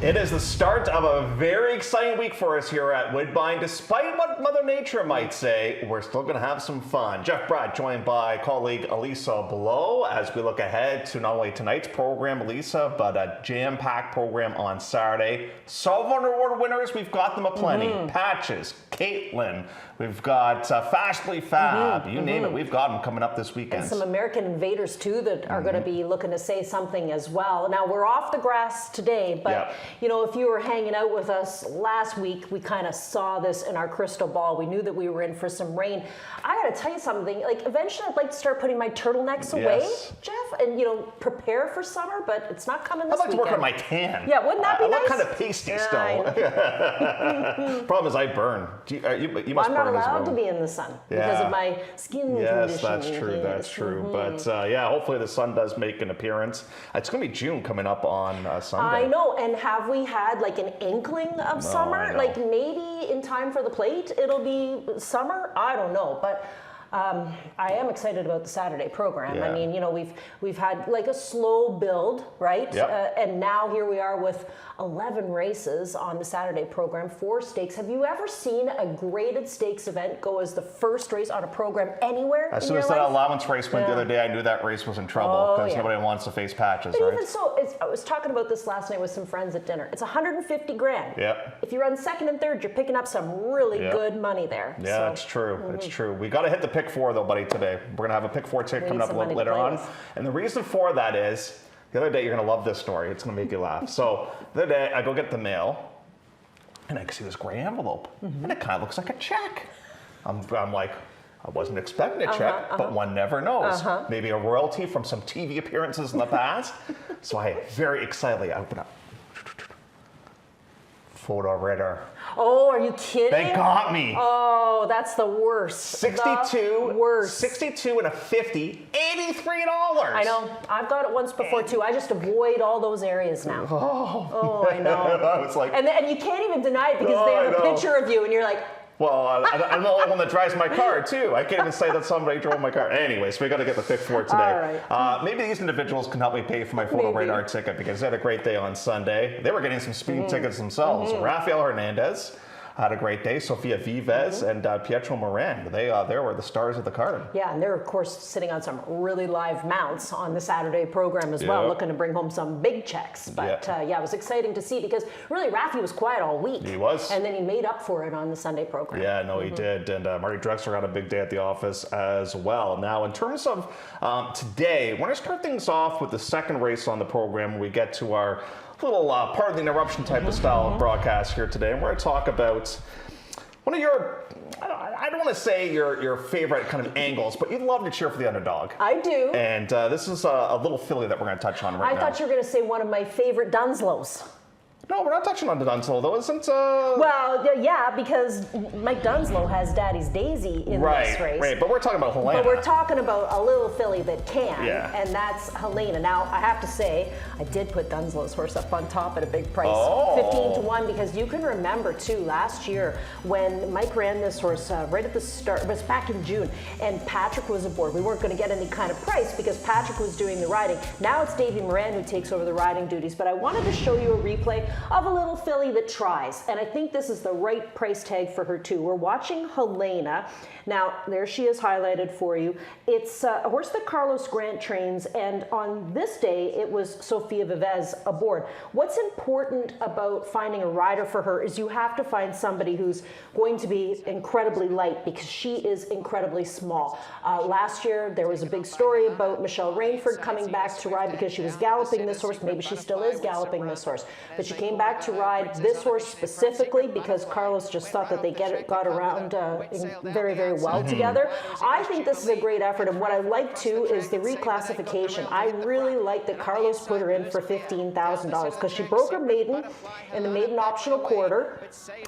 It is the start of a very exciting week for us here at Woodbine. Despite what Mother Nature might say, we're still going to have some fun. Jeff Brad joined by colleague Elisa Below as we look ahead to not only tonight's program, Elisa, but a jam-packed program on Saturday. Sullivan Award winners, we've got them aplenty. Patches, Caitlin, we've got Fastly Fab, you name it, we've got them coming up this weekend. And some American invaders too that are going to be looking to say something as well. Now we're off the grass today, but you know, if you were hanging out with us last week, we kind of saw this in our crystal ball. We knew that we were in for some rain. I got to tell you something, like eventually I'd like to start putting my turtlenecks away, Jeff, and you know, prepare for summer, but it's not coming this weekend. I'd like to work on my tan. Yeah, wouldn't that be nice? I look kind of pasty still. Problem is I burn. You must I'm burn not as well. allowed to be in the sun because of my skin condition. Yes, that's true. That's true. But yeah, hopefully the sun does make an appearance. It's going to be June coming up on Sunday. I know. And have we had like an inkling of summer? Like maybe in time for the plate, it'll be summer. I don't know, but. I am excited about the Saturday program. Yeah. I mean, you know, we've had like a slow build, right? And now here we are with 11 races on the Saturday program, 4 stakes. Have you ever seen a graded stakes event go as the first race on a program anywhere? As soon as that allowance race went the other day, I knew that race was in trouble because nobody wants to face Patches, but right? Even so, I was talking about this last night with some friends at dinner. It's 150 grand. Yeah. If you run second and third, you're picking up some really good money there. Yeah, that's true. It's true. We got to hit the pick 4 though, buddy, today. We're going to have a pick 4 tick coming up a little later on. And the reason for that is, the other day, you're going to love this story. It's going to make you laugh. So the other day, I go get the mail, and I can see this gray envelope, and it kind of looks like a check. I'm like, I wasn't expecting a check, but one never knows. Maybe a royalty from some TV appearances in the past. So I very excitedly open up. Photo reader. Oh, are you kidding? They got me. Oh, that's the worst. 62. The worst. 62 and a 50. $83. I know. I've got it once before too. I just avoid all those areas now. Oh, I know. I was like, and you can't even deny it because they have a picture of you, and you're like. Well, I'm the only one that drives my car, too. I can't even say that somebody drove my car. Anyway, so we got to get the pick 4 today. All right. Maybe these individuals can help me pay for my photo radar ticket because they had a great day on Sunday. They were getting some speeding tickets themselves. Rafael Hernandez had a great day. Sofia Vives and Pietro Moran. They were the stars of the card. Yeah, and they're, of course, sitting on some really live mounts on the Saturday program as well, looking to bring home some big checks. But yeah, it was exciting to see because really Rafi was quiet all week. He was. And then he made up for it on the Sunday program. Yeah, no, he did. And Marty Drexler had a big day at the office as well. Now, in terms of today, we're going to start things off with the second race on the program when we get to our little part of the interruption type of style of broadcast here today. And we're going to talk about one of your, I don't want to say your favorite kind of angles, but you love to cheer for the underdog. I do. And this is a little filly that we're going to touch on right now. I thought you were going to say one of my favorite Dunslows. No, we're not touching on the Dunslow, though, isn't Well, yeah, because Mike Dunslow has Daddy's Daisy in this race. Right, but we're talking about Helena. But we're talking about a little filly that can, and that's Helena. Now, I have to say, I did put Dunslow's horse up on top at a big price, 15-1, because you can remember, too, last year when Mike ran this horse right at the start, it was back in June, and Patrick was aboard. We weren't going to get any kind of price because Patrick was doing the riding. Now it's Davey Moran who takes over the riding duties, but I wanted to show you a replay of a little filly that tries, and I think this is the right price tag for her too. We're watching Helena. Now, there she is highlighted for you. It's a horse that Carlos Grant trains, and on this day, it was Sofia Vives aboard. What's important about finding a rider for her is you have to find somebody who's going to be incredibly light because she is incredibly small. Last year, there was a big story about Michelle Rainford coming back to ride because she was galloping this horse. Maybe she still is galloping this horse, but she came back to ride this horse specifically because Carlos just thought that they got around very, very well together. I think this is a great effort, and what I like too is the reclassification. I really like that Carlos put her in for $15,000 because she broke her maiden in the maiden optional quarter.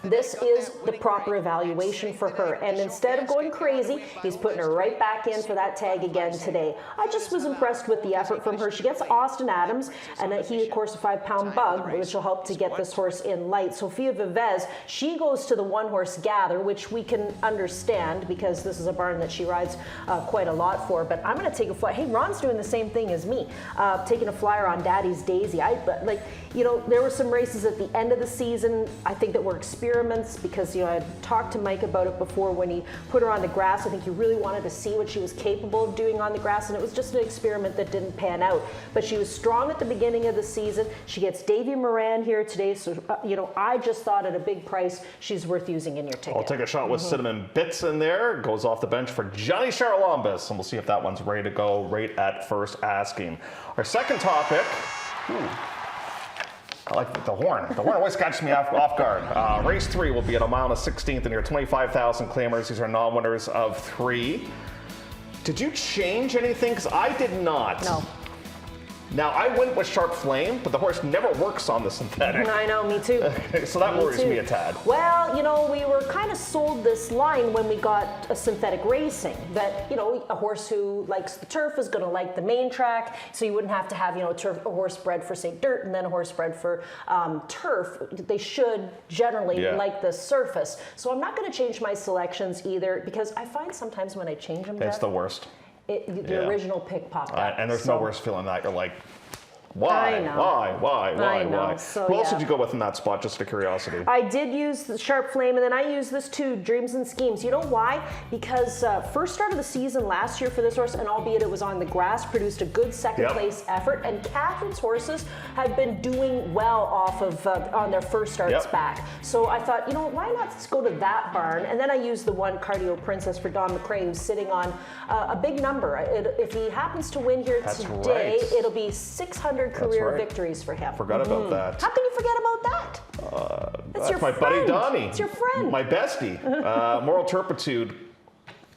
This is the proper evaluation for her, and instead of going crazy, he's putting her right back in for that tag again today. I just was impressed with the effort from her. She gets Austin Adams, and he, of course, a 5-pound bug, which will help to get this horse in light. Sophia Vivez, she goes to the one-horse Gather, which we can understand because this is a barn that she rides quite a lot for. But I'm going to take a flyer. Hey, Ron's doing the same thing as me, taking a flyer on Daddy's Daisy. There were some races at the end of the season, I think, that were experiments because, I talked to Mike about it before when he put her on the grass. I think he really wanted to see what she was capable of doing on the grass, and it was just an experiment that didn't pan out. But she was strong at the beginning of the season. She gets Davy Moran here today, so, I just thought at a big price, she's worth using in your ticket. I'll take a shot with Cinnamon Bits in there. Goes off the bench for Johnny Charlombis, and we'll see if that one's ready to go right at first asking. Our second topic, I like the horn. The horn always catches me off guard. Race 3 will be at a mile and a 16th in your 25,000 claimers. These are non-winners of 3. Did you change anything? Because I did not. No. Now, I went with Sharp Flame, but the horse never works on the synthetic. I know, me too. So that worries me a tad. Well, we were kind of sold this line when we got a synthetic racing that, a horse who likes the turf is going to like the main track, so you wouldn't have to have, a horse bred for, say, dirt and then a horse bred for turf. They should generally like the surface. So I'm not going to change my selections either because I find sometimes when I change them, it's the worst. The original pick popped up. And there's no worse feeling that you're like, why? Why? So, Who else did you go with in that spot, just for curiosity? I did use the Sharp Flame, and then I used this too, Dreams and Schemes. You know why? Because first start of the season last year for this horse, and albeit it was on the grass, produced a good second place effort, and Catherine's horses have been doing well off of on their first starts back. So I thought, why not just go to that barn? And then I used the one Cardio Princess for Don McRae, who's sitting on a big number. If he happens to win here today, it'll be 600 career victories for him. Forgot about that. How can you forget about that? That's your my buddy Donnie. It's your friend. My bestie. Moral Turpitude.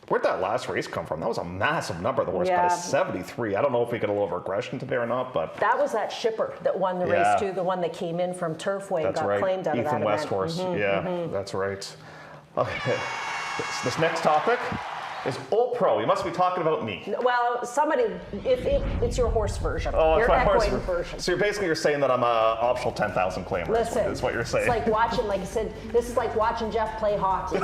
Where'd that last race come from? That was a massive number. The horse got a 73. I don't know if we got a little over-aggression today or not, but... That was that shipper that won the race too, the one that came in from Turfway, got claimed out of that Ethan West horse. That's right. Okay. This next topic is Old Pro. You must be talking about me. Well, somebody, it's your horse version. Oh, your it's my horse version. So you're saying that I'm a optional 10,000 claimer. Listen, is what you're saying. It's like watching, like I said, this is like watching Jeff play hockey.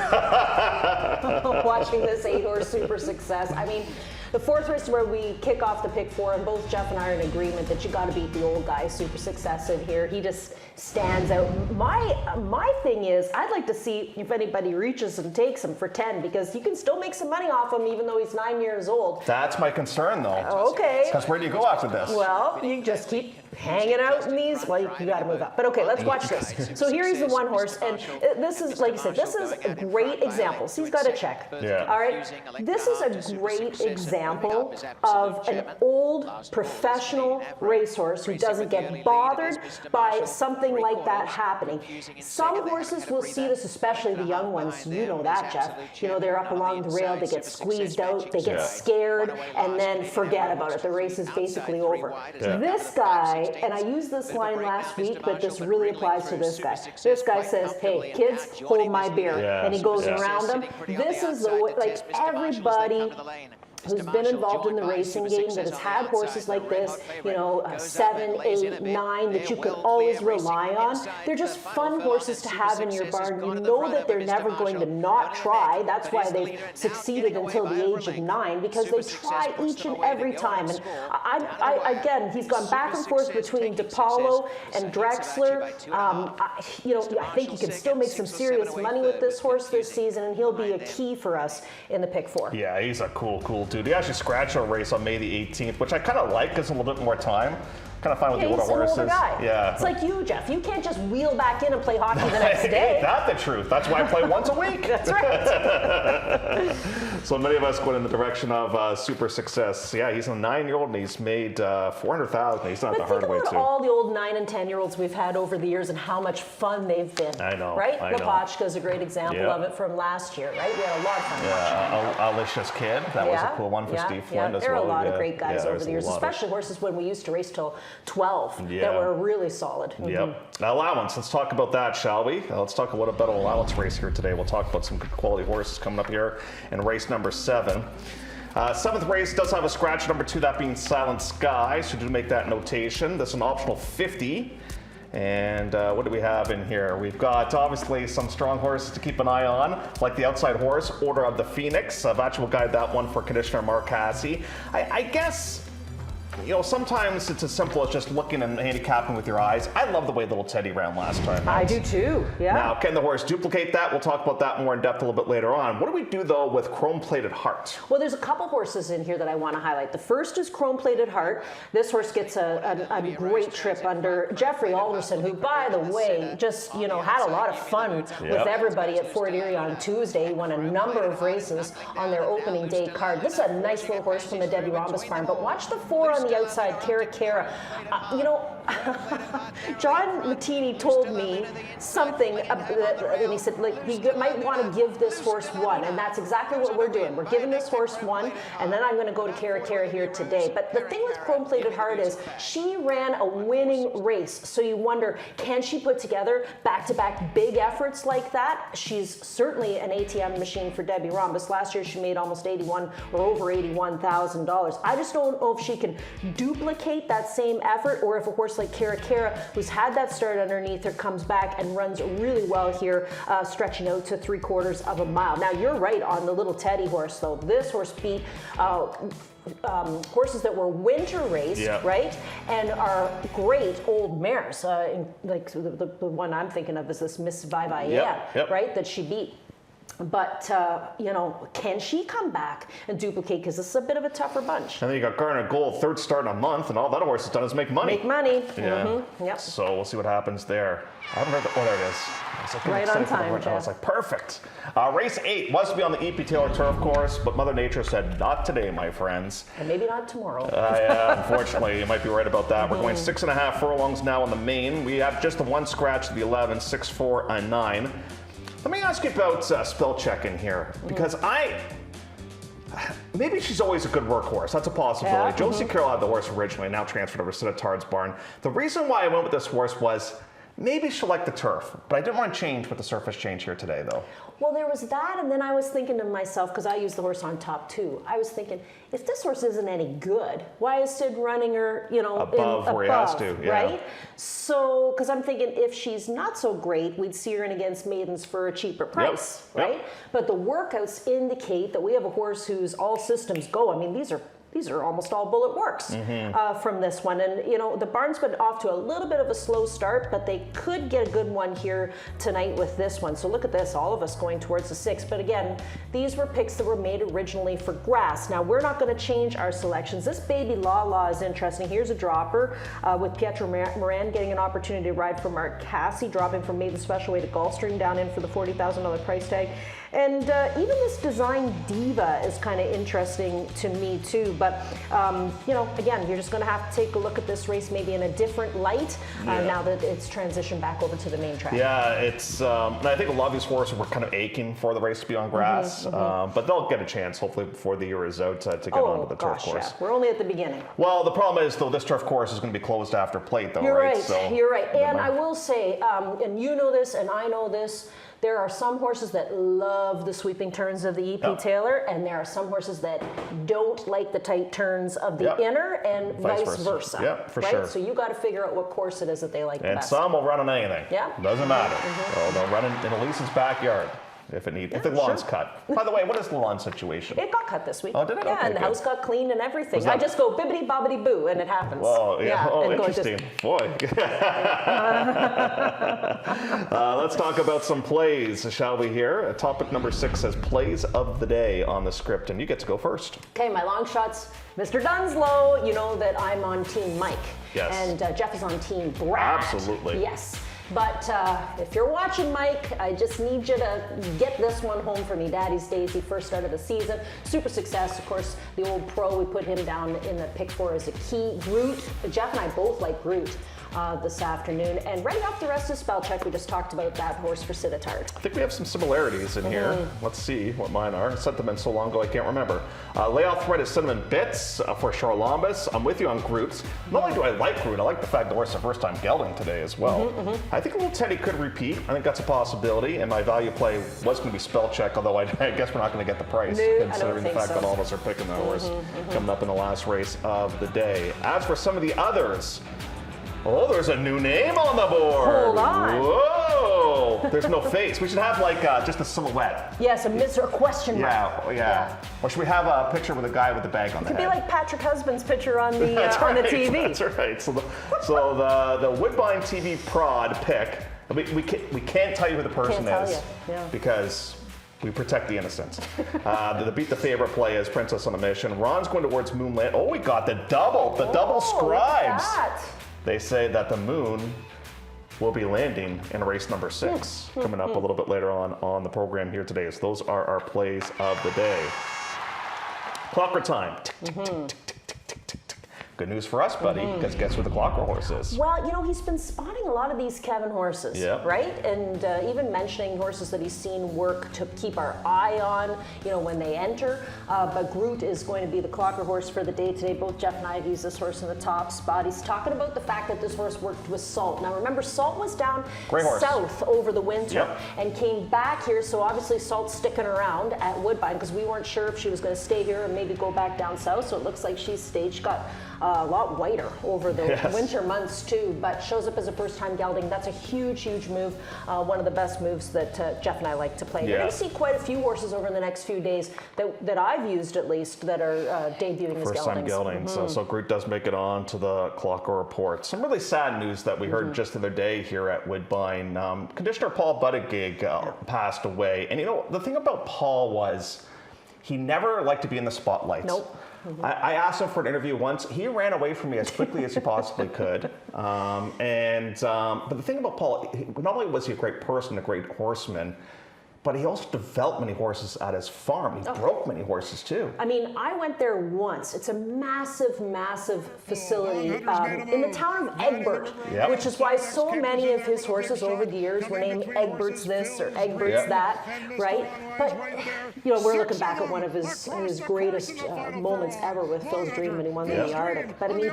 Watching this 8-horse Super Success. I mean, the fourth race where we kick off the pick 4, and both Jeff and I are in agreement that you got to beat the old guy, Super Success in here. He just stands out. My thing is, I'd like to see if anybody reaches and takes him for 10 because you can still make some money off him even though he's 9 years old. That's my concern, though. Okay. Because where do you go after this? Well, you just keep hanging out in these. Well, you got to move up. But okay, let's watch this. So here he's the one horse, and this is, like you said, this is a great example. So he's got a check. Yeah. All right. This is a great example of an old professional racehorse who doesn't get bothered by something like that happening. Some horses will see this, especially the young ones. You know that, Jeff. They're up along the rail, they get squeezed out, they get scared, and then forget about it. The race is basically over. This guy, and I used this line last week, but this really applies to this guy. This guy says, hey, kids, hold my beer. And he goes around them. This is like everybody who's been involved in the racing game that has had horses like this, 7, 8, 9 that you can always rely on. They're just fun horses to have in your barn. You know that they're never going to not try. That's why they've succeeded until the age of 9, because they try each and every time. And again, he's gone back and forth between DePaulo and Drexler. I think you can still make some serious money with this horse this season, and he'll be a key for us in the pick 4. Yeah, he's a cool dude. He actually scratched a race on May the 18th, which I kind of like because a little bit more time. Kind of fine with the older horses. Yeah. It's like you, Jeff. You can't just wheel back in and play hockey the next day. Ain't that the truth? That's why I play once a week. That's right. So many of us going in the direction of Super Success. Yeah, he's a 9-year-old and he's made $400,000. He's not the hard way too. Think about all the old 9 and 10-year-olds we've had over the years and how much fun they've been. I know. Right? Lopachka is a great example of it from last year. Right? We had a lot of fun watching. Alicia's Kid. That was a cool one for Steve Flynn as well. There are a lot of great guys over the years, especially horses when we used to race till 12. That were really solid. Yep. Now, allowance. Let's talk about that, shall we? Let's talk a little bit about an allowance race here today. We'll talk about some good quality horses coming up here in race number 7. 7th race does have a scratch number 2, that being Silent Sky, so do make that notation. This is an optional 50. And what do we have in here? We've got obviously some strong horses to keep an eye on, like the outside horse, Order of the Phoenix. I've actually guided that one for Conditioner Mark Cassie. I guess, you know, sometimes it's as simple as just looking and handicapping with your eyes. I love the way little Teddy ran last time. I do too, yeah. Now, can the horse duplicate that? We'll talk about that more in depth a little bit later on. What do we do, though, with Chrome Plated Heart? Well, there's a couple horses in here that I want to highlight. The first is Chrome Plated Heart. This horse gets a great trip under Jeffrey Alderson, who, by the way, just, you know, had a lot of fun with everybody at Fort Erie on Tuesday. He won a number of races on their opening day card. This is a nice little horse from the Debbie Rhombus farm, but watch the 4 on the outside, Cara. You know, John Mattini told me something, and he said, like, he might want to give this horse 1, and that's exactly what we're doing. We're giving this horse 1, and then I'm going to go to Cara here today. But the thing with Chrome Plated Heart is she ran a winning race, so you wonder, can she put together back-to-back big efforts like that? She's certainly an ATM machine for Debbie Rhombus. Last year she made almost $81,000 or over $81,000. I just don't know if she can duplicate that same effort, or if a horse like Cara, who's had that start underneath her, comes back and runs really well here, stretching out to 3/4 of a mile. Now, you're right on the little Teddy horse, though. This horse beat horses that were winter raced, right, and are great old mares. Like the one I'm thinking of is this Miss Vivian, right, that she beat. But, you know, can she come back and duplicate? Because this is a bit of a tougher bunch. And then you got Garner Gold, 3rd start in a month, and all that horse has done is make money. Make money. Yeah. Yep. So we'll see what happens there. I haven't heard the, oh, there it is. Like, right on time, Jeff. I was like, perfect. Race 8 was to be on the E.P. Taylor turf course, but Mother Nature said, not today, my friends. And maybe not tomorrow. Yeah, unfortunately, you might be right about that. We're going 6.5 furlongs now on the main. We have just the one scratch to the 11, 6, 4, and 9. Let me ask you about spell check in here, because maybe she's always a good workhorse. That's a possibility. Josie Carroll had the horse originally, now transferred over to Sittard's barn. The reason why I went with this horse was maybe she'll like the turf, but I didn't want to change with the surface change here today, though. Well, there was that, and then I was thinking to myself, because I used the horse on top too, I was thinking, if this horse isn't any good, why is Sid running her, you know, above where he has to, right? So, because I'm thinking if she's not so great, we'd see her in against maidens for a cheaper price, right? But the workouts indicate that we have a horse whose all systems go. I mean, these are almost all bullet works from this one. And, you know, the barn's been off to a little bit of a slow start, but they could get a good one here tonight with this one. So look at this, all of us going towards the 6. But again, these were picks that were made originally for grass. Now, we're not going to change our selections. This Baby La is interesting. Here's a dropper with Pietro Moran getting an opportunity to ride for Mark Cassie, dropping from Maiden Special Way to Gulfstream down in for the $40,000 price tag. And even this Design Diva is kind of interesting to me too. But, you know, again, you're just going to have to take a look at this race maybe in a different light now that it's transitioned back over to the main track. Yeah, it's, and I think a lot of these horses were kind of aching for the race to be on grass, but they'll get a chance hopefully before the year is out to get onto the turf course. Yeah. We're only at the beginning. Well, the problem is, though, this turf course is going to be closed after plate, though, You're right? So, you're right. And I will say, and you know this, and I know this, there are some horses that love the sweeping turns of the E.P. Taylor, and there are some horses that don't like the tight turns of the inner, and vice versa. Yeah, for sure. So you got to figure out what course it is that they like the best. And some will run on anything. Yeah. Doesn't matter. They'll run in Elise's backyard. If it needs, if the lawn's cut. By the way, what is the lawn situation? It got cut this week. Oh, did it? Yeah, okay, and the house got cleaned and everything. I just go bibbity bobbity boo, and it happens. Well, yeah. Oh, interesting. Boy. Let's talk about some plays, shall we? Here, topic number 6 says plays of the day on the script, and you get to go first. Okay, my long shots. Mr. Dunslow, you know that I'm on Team Mike. Yes. And Jeff is on Team Brad. Absolutely. Yes. But if you're watching, Mike, I just need you to get this one home for me. Daddy's Daisy, first start of the season. Super success. Of course, the old pro, we put him down in the pick 4 as a key. Groot, Jeff and I both like Groot this afternoon. And ready off the rest of spell check, we just talked about that horse for Sittard. I think we have some similarities in here. Let's see what mine are. I sent them in so long ago I can't remember. Layout thread is Cinnamon Bits for Charlombus. I'm with you on Groot's. Not only do I like Groot, I like the fact the horse is the first time gelding today as well. I think a little Teddy could repeat. I think that's a possibility. And my value play was going to be spell check, although I guess we're not going to get the price, considering the fact that all of us are picking the horse coming up in the last race of the day. As for some of the others, Oh, there's a new name on the board. Hold on. Whoa. There's no face. We should have like just a silhouette. Yes, a question mark. Yeah. Or should we have a picture with a guy with a bag on the head? It could be like Patrick Husband's picture on the That's on right, the TV. That's right. So the Woodbine TV prod pick, we can't tell you who the person is because we protect the innocent. The beat the favorite play is Princess on a Mission. Ron's going towards Moonland. Oh, we got the double scribes. Look at that. They say that the moon will be landing in race number 6 coming up a little bit later on the program here today. So those are our plays of the day. Clocker time. Tick, tick, tick, tick, tick, tick, tick, tick, tick. Good news for us, buddy, because guess who the Clocker horse is? Well, he's been spotting a lot of these Kevin horses, right? And even mentioning horses that he's seen work to keep our eye on, when they enter. But Groot is going to be the Clocker horse for the day today. Both Jeff and I have used this horse in the top spot. He's talking about the fact that this horse worked with Salt. Now, remember, Salt was down south over the winter and came back here. So obviously, Salt's sticking around at Woodbine because we weren't sure if she was going to stay here and maybe go back down south. So it looks like she's staged. She got a lot whiter over the winter months too, but shows up as a first-time gelding. That's a huge move. One of the best moves that Jeff and I like to play. You're going to see quite a few horses over the next few days that I've used at least that are debuting as geldings. First-time gelding. So Groot does make it on to the Clocker report. Some really sad news that we heard just the other day here at Woodbine. Conditioner Paul Buttigieg passed away. And the thing about Paul was he never liked to be in the spotlight. Nope. I asked him for an interview once. He ran away from me as quickly as he possibly could. But the thing about Paul, not only was he a great person, a great horseman, but he also developed many horses at his farm. He broke many horses too. I mean, I went there once. It's a massive facility in the town of Egbert, which is why so many of his horses over the years were named Egbert's this or Egbert's that, right? But, we're looking back at one of his greatest moments ever with Phil's Dream when he won the Arctic. But I mean,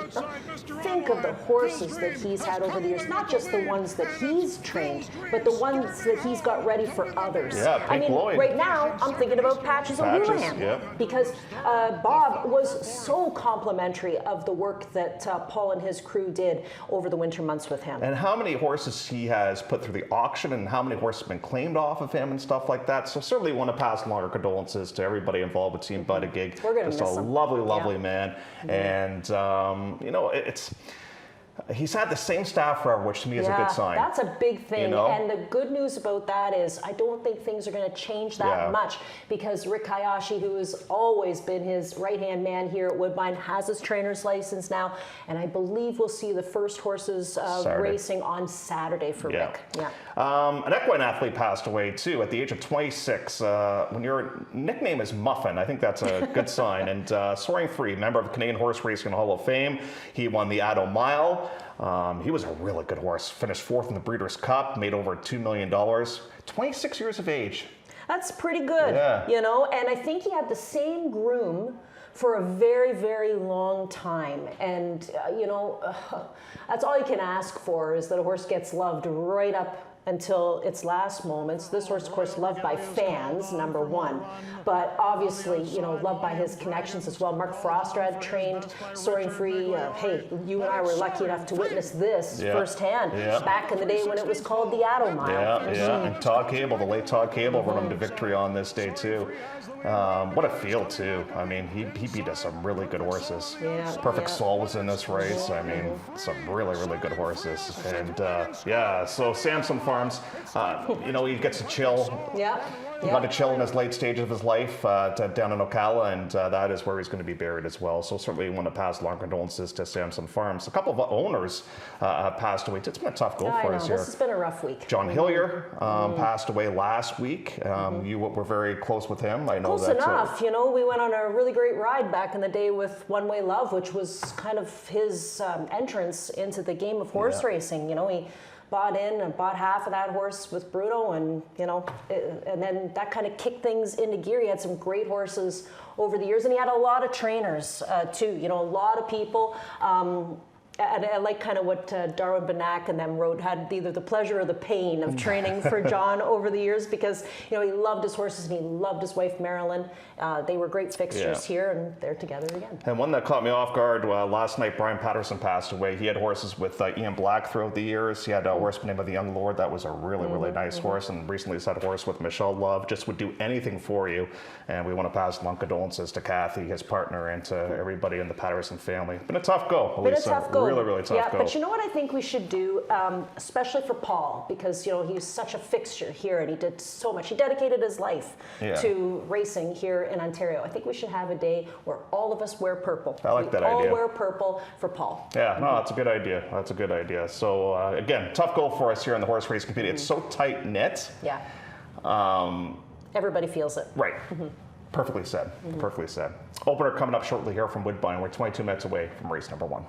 think of the horses that he's had over the years, not just the ones that he's trained, but the ones that he's got ready for others. Yeah, Pink Lloyd. Right now, I'm thinking about Patches O'Houlihan because Bob was so complimentary of the work that Paul and his crew did over the winter months with him. And how many horses he has put through the auction and how many horses have been claimed off of him and stuff like that. So certainly want to pass along our condolences to everybody involved with Team Buttigieg. We're going to miss him. Just a lovely man. And, he's had the same staff forever, which to me is a good sign. That's a big thing. And the good news about that is I don't think things are going to change that much because Rick Hayashi, who has always been his right-hand man here at Woodbine, has his trainer's license now. And I believe we'll see the first horses racing on Saturday for Rick. An equine athlete passed away too at the age of 26. When your nickname is Muffin, I think that's a good sign. And Soaring Free, member of the Canadian Horse Racing Hall of Fame, he won the Addo Mile. He was a really good horse. Finished 4th in the Breeders' Cup, made over $2 million. 26 years of age. That's pretty good, and I think he had the same groom for a very long time. And, that's all you can ask for is that a horse gets loved right up until its last moments. This horse, of course, loved by fans, number one, but obviously, loved by his connections as well. Mark Frostrad trained Soaring Free. Hey, you and I were lucky enough to witness this firsthand back in the day when it was called the Addo Mile. And Todd Cable, the late Todd Cable, rode him to victory on this day too. What a field too. I mean, he beat us some really good horses. Perfect Soul was in this race. I mean, some really good horses. And so Samson Farms, he gets to chill. He got to chill in his late stage of his life down in Ocala, and that is where he's going to be buried as well. So certainly want to pass along condolences to Samson Farms. A couple of owners have passed away. It's been a tough go for us here. This has been a rough week. John Hillier passed away last week. You were very close with him. I know close enough. We went on a really great ride back in the day with One Way Love, which was kind of his entrance into the game of horse racing. He bought in and bought half of that horse with Bruno, and and then that kind of kicked things into gear. He had some great horses over the years, and he had a lot of trainers too. A lot of people and I like kind of what Darwin Banak and them wrote, had either the pleasure or the pain of training for John over the years, because he loved his horses and he loved his wife Marilyn. They were great fixtures here, and they're together again. And one that caught me off guard, last night Brian Patterson passed away. He had horses with Ian Black throughout the years. He had a horse by the name of the Young Lord. That was a really nice horse, and recently he's had a horse with Michelle Love. Just would do anything for you. And we want to pass along condolences to Kathy, his partner, and to everybody in the Patterson family. Been a tough go. Been a tough go. Really tough go. But you know what I think we should do, especially for Paul, because he's such a fixture here and he did so much. He dedicated his life to racing here in Ontario. I think we should have a day where all of us wear purple. I like that idea. All wear purple for Paul. Yeah, no, that's a good idea. That's a good idea. So again, tough goal for us here in the horse race community. It's so tight knit. Yeah. Everybody feels it. Right. Perfectly said. Perfectly said. Opener coming up shortly here from Woodbine. We're 22 minutes away from race number 1.